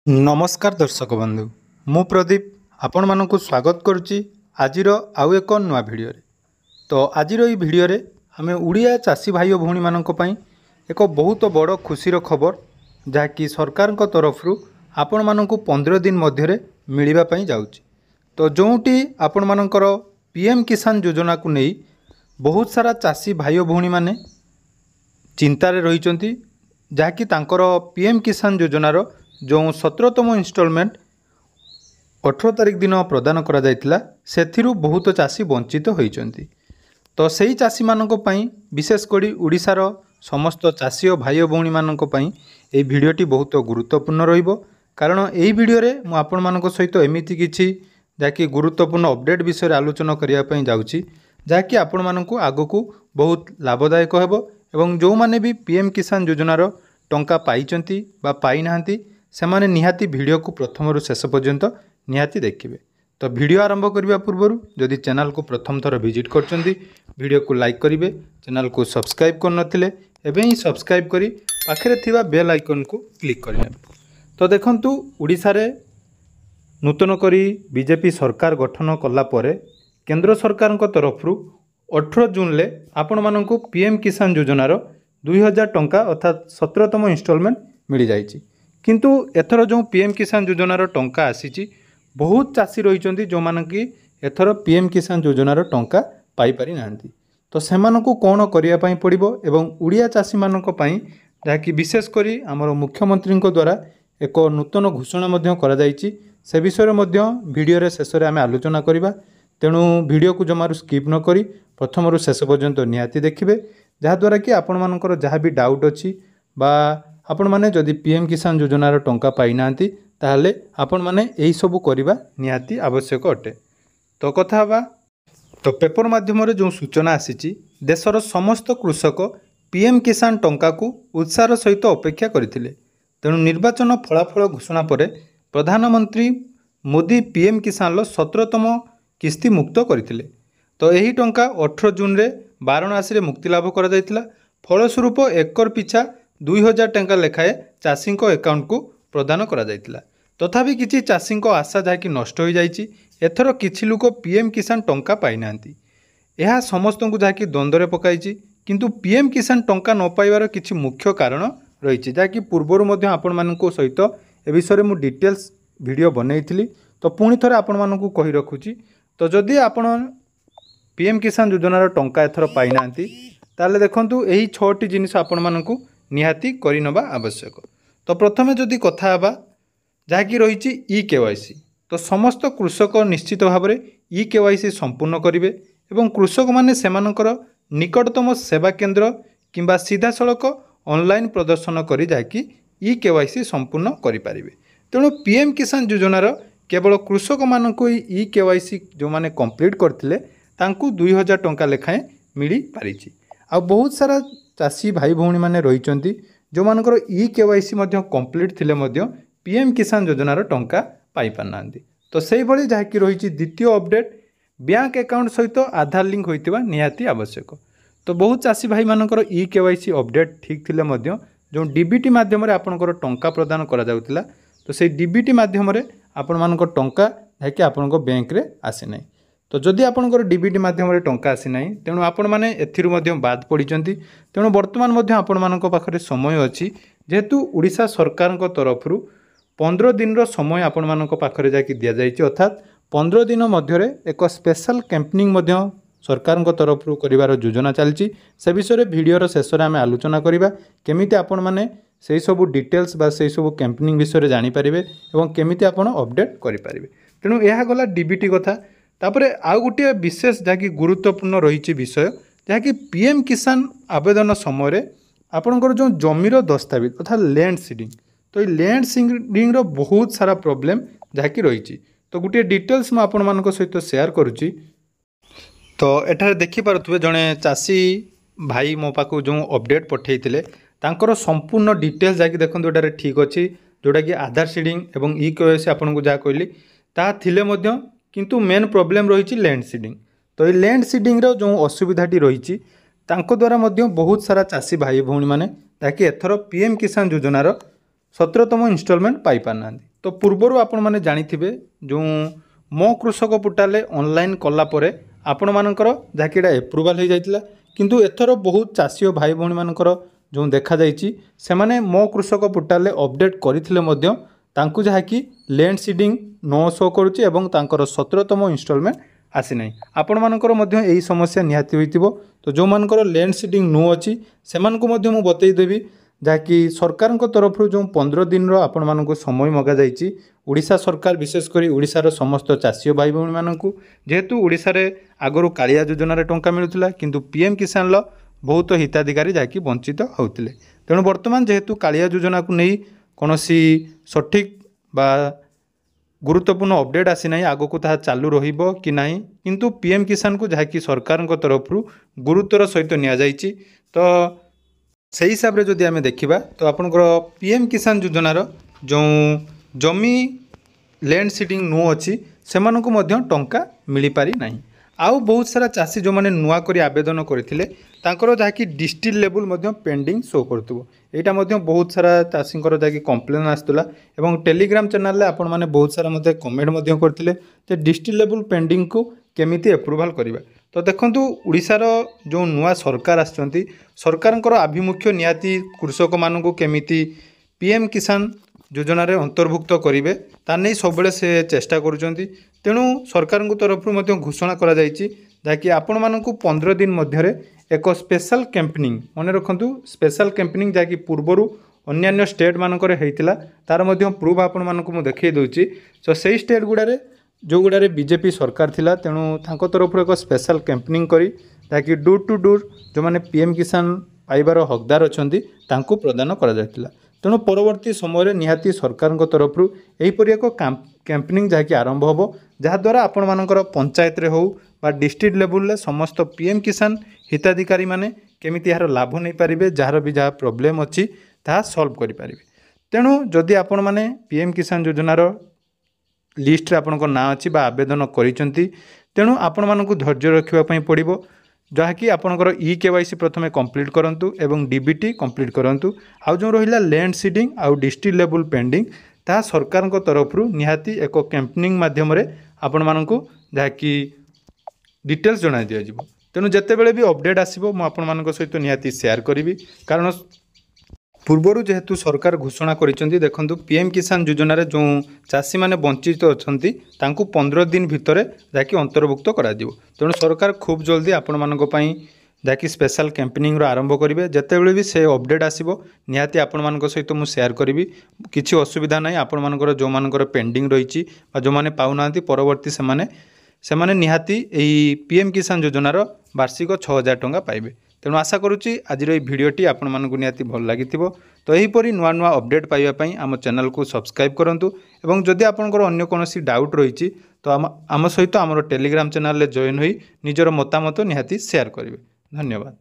नमस्कार दर्शक बंधु मु प्रदीप आपण मानक स्वागत करुच्ची आजिर आउ एक नुआ भिडियो रे। तो आजिर ये भिडियो रे आमे उड़िया चाषी भाई भौणी मानक पई एक बहुत बड़ खुशीर खबर जहाँकि सरकार तरफ आपण मानक 15 दिन मध्य मिलवा पई जाउची। तो जोटी आपण मानकर पीएम किसान योजना को नहीं बहुत सारा चाषी भाई भौणी माने चिंतार रही जहाँकि तांकर पीएम किसान योजनार जो 17तम इन्स्टॉलमेंट 18 तारिख दिन प्रदान करा जायतिला सेथिरु बहुत चाषी वंचित होइचंती। तो सही चाषी मानक पई विशेषकर उड़ीसार समस्त चाषी और भाई भौणी मानक पई ए भिडियोटी बहुत गुरुत्वपूर्ण रहिबो। कारण एही भिडियो रे मु आपण मानक सहित एमिति किछि जाकि गुरुत्वपूर्ण अपडेट विषय आलोचना करिया पई जाउछि जाकि आपण मानक आगकू बहुत लाभदायक हेबो एवं जो माने भी पीएम किसान योजनार टंका पाइचंती बा पाई नाहंती सेमाने निहाती वीडियो को प्रथम रु शेष पर्यंत निहाती देखिए। तो वीडियो आरंभ करने पूर्व जदि चैनल को प्रथम थर विजिट करछंती वीडियो को लाइक करेंगे, चैनल को सब्सक्राइब करनथिले एबे ही सब्सक्राइब करी पाखरे थिबा बेल आइकन को क्लिक करने। तो देखंतु उड़ीसा रे नूतन करी बीजेपी सरकार गठन कला परे केंद्र सरकार तरफ 18 जून ले आपण मानकु पीएम किसान योजनार 2000 टंका अर्थात 17तम इन्स्टॉलमेंट मिल जाइछि। किंतु एथर जो पीएम किसान योजनार टंका आसीची बहुत चाषी रही जो माने कि एथर पीएम किसान योजनार टंका पाई पारि नांती। तो सेमानकु कोन करिया पई पड़िबो एवं उड़िया चाषी मानक पई जाकि विशेष करी हमर मुख्यमंत्री द्वारा एक नूतन घोषणा मध्य करा जाइछि से विषय मध्य वीडियो रे शेष रे आमे आलोचना करिबा। तेणु वीडियो को जमारू स्किप न करी प्रथम रु शेष पर्यंत निहाती देखिबे जहा द्वारा कि आपण मानकर जहाँ भी डाउट अछि बा आपण माने जदि पीएम किसान योजनार टंका पाई नांती ताहले आपण माने एही सबु करिबा निहाती आवश्यक अटे। तो कथा हवा तो पेपर माध्यम रे जो सूचना आसीची देशर समस्त कृषक पीएम किसान टंका को उत्साह सहित अपेक्षा करथिले। तेणु निर्वाचन फलाफल घोषणा परे प्रधानमंत्री मोदी पीएम किसान लो 17तम किस्ती मुक्त करथिले। तो यही टंका 18 जून रे वाराणसी रे मुक्ति लाभ करा जायतिला। फलस्वरूप एकर पिछा 2000 टंका लेखाए चाषी अकाउंट को प्रदान करा जायतिला। तथापि किछि चाषी आशा जहाँकि नष्ट हो जाइछि। एथर किछि लोक पीएम किसान टंका पाई नांती यह समस्त को जहाँकि द्वंद्व पकाइछि। किंतु पीएम किसान टंका न पाइबार किछि मुख्य कारण रही जहाँकि पूर्वर मध्य आपण मानक सहित ए विषय मु डिटेल्स वीडियो बनैथिली। तो पुणी थरे आपण मानक कहि रखुछि। तो जदि आपण पीएम किसान योजनार टंका एथर पाई नांती ताले देखंतु एही 6टी जिनिस आपण मानक निहाती करिनबा आवश्यक। तो प्रथमे जदि कथा हबा जहाँकि रही ई केवाईसी तो समस्त कृषक निश्चित भाव में ई केवाईसी संपूर्ण करेंगे एवं कृषक माने सेमानकर निकटतम सेवा केंद्र किंबा सीधा सड़क ऑनलाइन प्रदर्शन करी जहाँकि ई केवाईसी संपूर्ण करें। तेणु पीएम किसान योजनार केवल कृषक मानक ई केवाईसी जो माने कंप्लीट करथिले तांकु 2000 टंका लेखाएं मिली पारिछि। आ बहुत सारा चाषी भाई भौणी माने रहिचंती जो मानकर ई केवाईसी मध्य कंप्लीट थिले मध्य पीएम किसान योजनार टंका पाई पारनांती। तो सेही भली जहाँकि रही द्वितीय अपडेट बैंक अकाउंट सहित आधार लिंक होइतिबा निहाती आवश्यक। तो बहुत चाषी भाई मानकर ई केवाईसी अपडेट ठीक थिले मध्य जो डीबीटी माध्यम रे आपनकर टंका प्रदान करा जाउतिला तो से डीबीटी माध्यम रे आपण मानकर टंका जहाँकि आपनकर बैंक रे आसी नै। तो जदि आपनकर डीबीटी माध्यम रे टंका आसी नै तेणु आपण माने एथिरु मध्य बाद पड़िचंती। तेणु वर्तमान मध्य आपण मानक पाखरे समय अछि जेहेतु उड़ीसा सरकार तरफ 15 दिन रो समय आपण मानक पाखरे जाकि दिया जाइछि अर्थात 15 दिन मध्य रे एक स्पेशल कैंपेनिंग मध्य सरकार तरफ करिवार योजना चलछि। से विषय वीडियो शेष रे आमे आलोचना करिबा केमिति आपण माने सेही सब डिटेल्स बा सेही सब कैंपेनिंग विषय जानि परिबे एवं केमिति आपण अपडेट करि परिबे। तेणु यह गला डीबीटी कथा। तापरे आउ गोटे विशेष जहाँकि गुरुत्वपूर्ण रही विषय जहाँकि पीएम किसान आवेदन समय आपणकर जो जमीर दस्तावेज अर्थात लैंड सीडिंग तो ये लैंड सीडिंग रो बहुत सारा प्रॉब्लम जहाँकि रही। तो गोटे डिटेल्स मुझे आपण मान सहित शेयर करुच्ची। तो एठारे देखिपे जड़े चाषी भाई मो पाक जो अपडेट पठेइथिले तांकर संपूर्ण डिटेल्स जहाँकि देखो एटारे ठीक अच्छी जोटा कि आधार सीडिंग एवं ई केवाईसी आपन को जहाँ कहली ता थिले मध्य किंतु मेन प्रॉब्लम रही लैंड सीडिंग। तो ये लैंड सीडिंग रो जो असुविधाटी रही द्वारा मध्य बहुत सारा चाषी भाई भौणी माने ताकि एथर पीएम किसान योजनार 17तम इन्स्टॉलमेंट पाई पारनांती। तो पूर्वर आपण मैंने जानिथिबे जो मो कृषक पोर्टाल ऑनलाइन कला परे आपण मानकर जहाँकि एप्रुवाल हो जाइतिला किंतु एथर बहुत चाषी और भाई भौणी मानकर जो देखा जाइछि सेमाने मो कृषक पोर्टाल अपडेट करथिले मध्य तांकु जहाँकि लैंड सीडिंग नो शो करुच्ची एवं तांकर 17तम इंस्टॉलमेंट आसी नहीं आपण मानकर मध्य यही समस्या निहाती होइतिबो। तो जो मानकर लैंड सीडिंग नो अच्छी से मु बतईदेवी जहाँकि सरकार तरफ जो 15 दिन आपण मानक समय मगा जाइछि ओडिशा सरकार विशेषकर ओडिशार समस्त चाषी भाई भौणी मानकु जेहेतु ओडिशा रे आगरु कालिया योजना रे टंका मिलुथिला किंतु पीएम किसान लो बहुत हिताधिकारी जहाँकि वंचित होउथिले। तेणु वर्तमान जेहेतु कालिया योजना को नहीं कौनसी सठिक बा गुरुत्वपूर्ण अपडेट आसी ना आग को ताहा चालू रहिबो कि नहीं किंतु पीएम किसान को जहाँकि सरकार तरफ गुरुत्वर सहित निया जाइछि। तो से हिसाब रे जदि आमे देखिबा तो आपनकर पीएम किसान योजनार जो जमी लैंड सीडिंग नो अच्छी से टंका मिल पारि नाही। आउ बहुत सारा चाषी जो मैंने नुआ करी आवेदन करथिले तांकर जहाँकि डिस्ट्रिक्ट लेवल मध्य पेंडिंग शो करथुबो एटा मध्य बहुत सारा चाषींकर जहाँकि कंप्लेन आसुला एवं टेलीग्राम चैनल रे आपण माने बहुत सारा मध्य कमेंट मध्य करथिले जे डिस्ट्रिक्ट लेवल पेंडिंग को केमिति एप्रुवाल करिबा। तो देखंतु ओडिशार जो नुआ सरकार आछंती सरकारंकर आभिमुख्य नियाती कृषक मानकु केमिति पीएम किसान योजना रे अंतर्भुक्त करिवे ता नै सबले से चेष्टा करूछंती। तेणु सरकार तरफ घोषणा करा जायछि जाकि आपण मानकु 15 दिन मध्य एक स्पेशल कैंपेनिंग मन रखंतु स्पेशल कैंपेनिंग जाकि पूर्वरु अन्य स्टेट मानकर हेतिला तार मध्य प्रूफ आपण मानकु मु देखै दोछि। तो सेही स्टेट गुडारे जो गुडारे बीजेपी सरकार थिला तेणु तांको तरफ एक स्पेशल कैंपेनिंग करी ताकि डोर टू डोर जो माने पीएम किसान पाइबार हकदार अछंती तांको प्रदान करा जायतिला। तेणु परवर्ती समय निहाती सरकार तरफ यहीपरि एक कैंपेनिंग जहाँकि आरंभ हो जहाद्वारा आपण मानकर पंचायत रे हो बा डिस्ट्रिक्ट लेवल रे समस्त पीएम किसान हिताधिकारी माने केमिति यार लाभ नहीं पारिबे जार भी जहाँ प्रोब्लेम अच्छी ता सॉल्व करि पारिबे। तेणु जदि आपण माने पीएम किसान योजनार लिस्ट रे आपनकर ना अच्छी बा आवेदन करिसंती तेणु आपण मानकु धैर्य रखिबा पई पड़िबो जहाँकि आपनकर केवाईसी प्रथमे कंप्लीट करंतु एवं डीबीटी कंप्लीट करंतु आउ जो रहिला लैंड सीडिंग आउ डिस्ट्रिक्ट लेवल पेंडिंग ता सरकार तरफ निहाती एक कैंपेनिंग माध्यम रे आपण मानकु जहाँकि डिटेल्स जणाई दिया जिवो। तेणु जेतेबेले भी अपडेट आसीबो मु आपण मानक सहित निहाती शेयर करिवि कारण पूर्वर जेहेतु सरकार घोषणा करिसेंती देखंतु पीएम किसान योजना रे जो चाषी माने वंचित अछंती तांकु 15 दिन भितरे जाकि अंतर्भुक्त करा दिवो। तेणु सरकार खूब जल्दी आपण मानक पई जाकि स्पेशल कैंपेनिंग रो आरंभ करिवे जेतेबेले भी से अपडेट आसीबो निहाती आपण मानक सहित मु शेयर करिवि किछि असुविधा नै। आपण मानकर जो मानकर पेंडिंग रहिछि बा जो माने पाउनांती परवर्ती सेमाने निहाती एही पीएम किसान योजनार वार्षिक 6000 टंका पाइबे। तेणु आशा करुच्ची आज भिडियोटी आपण मानकु निहाती भल लागिथिबो। तो एहीपरि नुआ नुआ अपडेट पाइबा पई आम चैनल को सब्सक्राइब करंतु एवं जदि आपनकर अन्य कोनोसी डाउट रहिछि तो आम सहित आमर टेलीग्राम चैनल रे जॉइन होई निजर मतामत निहाती शेयर करिवे। धन्यवाद।